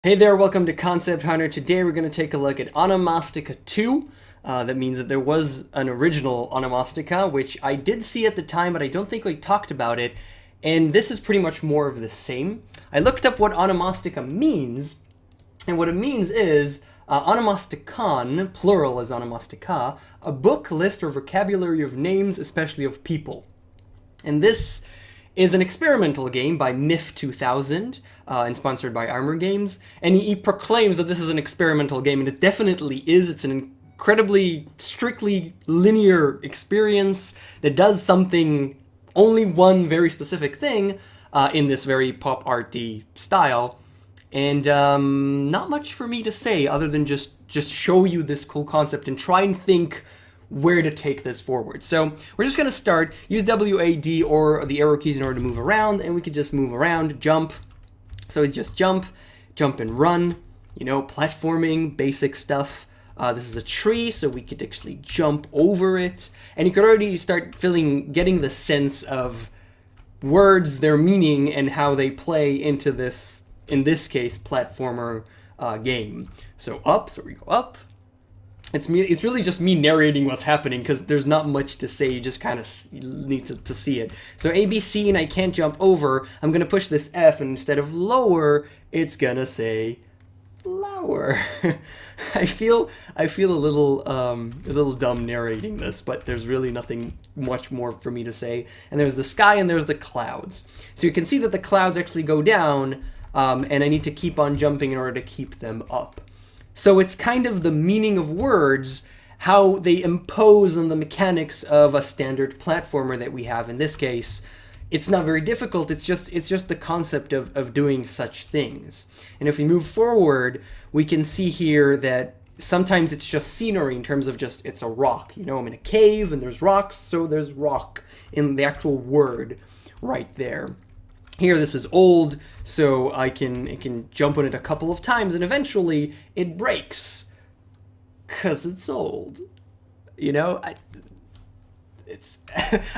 Hey there, welcome to Concept Hunter. Today we're going to take a look at Onomastica 2. That means that there was an original Onomastica, which I did see at the time, but I don't think we talked about it. And this is pretty much more of the same. I looked up what Onomastica means, and what it means is onomasticon, plural is onomastica, a book, list, or vocabulary of names, especially of people. And this is an experimental game by MIF 2000 and sponsored by Armor Games. And he proclaims that this is an experimental game, and it definitely is. It's an incredibly strictly linear experience that does something, only one very specific thing in this very pop arty style. And not much for me to say other than just show you this cool concept and try and think where to take this forward. So we're just going to start, use WAD or the arrow keys in order to move around, and we could just move around, jump. So it's just jump and run, you know, platforming, basic stuff. This is a tree, so we could actually jump over it. And you could already start getting the sense of words, their meaning, and how they play into this, in this case, platformer game. So up, so we go up. It's really just me narrating what's happening because there's not much to say. You just kind of need to see it. So A, B, C, and I can't jump over. I'm gonna push this F, and instead of lower, it's gonna say flower. I feel a little dumb narrating this, but there's really nothing much more for me to say. And there's the sky and there's the clouds. So you can see that the clouds actually go down, and I need to keep on jumping in order to keep them up. So it's kind of the meaning of words, how they impose on the mechanics of a standard platformer that we have. In this case, it's not very difficult. It's just the concept of doing such things. And if we move forward, we can see here that sometimes it's just scenery in terms of just, it's a rock. You know, I'm in a cave and there's rocks, so there's rock in the actual word right there. Here, this is old, so I can jump on it a couple of times, and eventually it breaks, cause it's old. You know,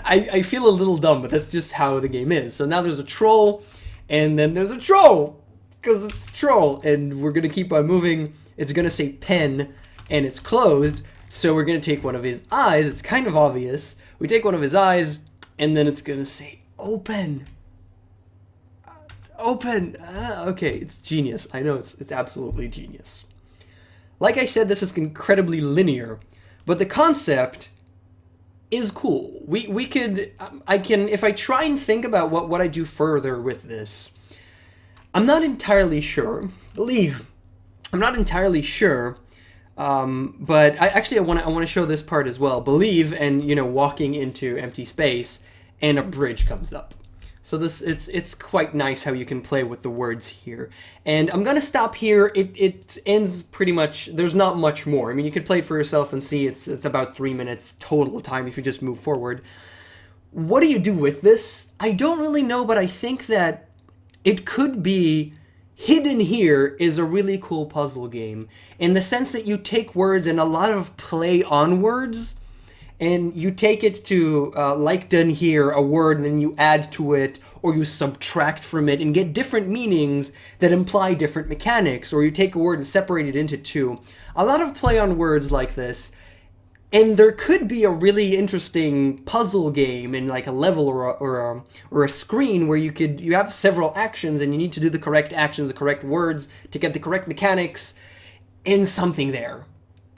I feel a little dumb, but that's just how the game is. So now there's a troll, and then there's a troll, cause it's a troll, and we're gonna keep on moving. It's gonna say pen, and it's closed, so we're gonna take one of his eyes. It's kind of obvious. We take one of his eyes, and then it's gonna say open. Open! Okay, it's genius. I know it's absolutely genius. Like I said, this is incredibly linear, but the concept is cool. We could, if I try and think about what I do further with this, I'm not entirely sure. I'm not entirely sure. But I want to show this part as well. Believe, and you know, walking into empty space, and a bridge comes up. So it's quite nice how you can play with the words here. And I'm gonna stop here. It ends pretty much, there's not much more. I mean, you could play it for yourself and see it's about 3 minutes total time if you just move forward. What do you do with this? I don't really know, but I think that it could be hidden here is a really cool puzzle game in the sense that you take words and a lot of play on words, and you take it to, like done here, a word, and then you add to it, or you subtract from it, and get different meanings that imply different mechanics, or you take a word and separate it into two. A lot of play on words like this, and there could be a really interesting puzzle game in like a level or a screen where you have several actions, and you need to do the correct actions, the correct words, to get the correct mechanics, in something there.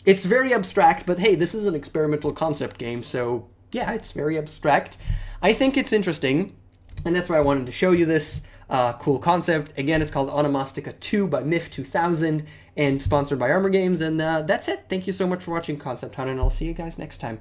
It's very abstract, but hey, this is an experimental concept game, so yeah, it's very abstract. I think it's interesting, and that's why I wanted to show you this cool concept. Again, it's called Onomastica 2 by MIF 2000 and sponsored by Armor Games, and that's it. Thank you so much for watching Concept Hunter, and I'll see you guys next time.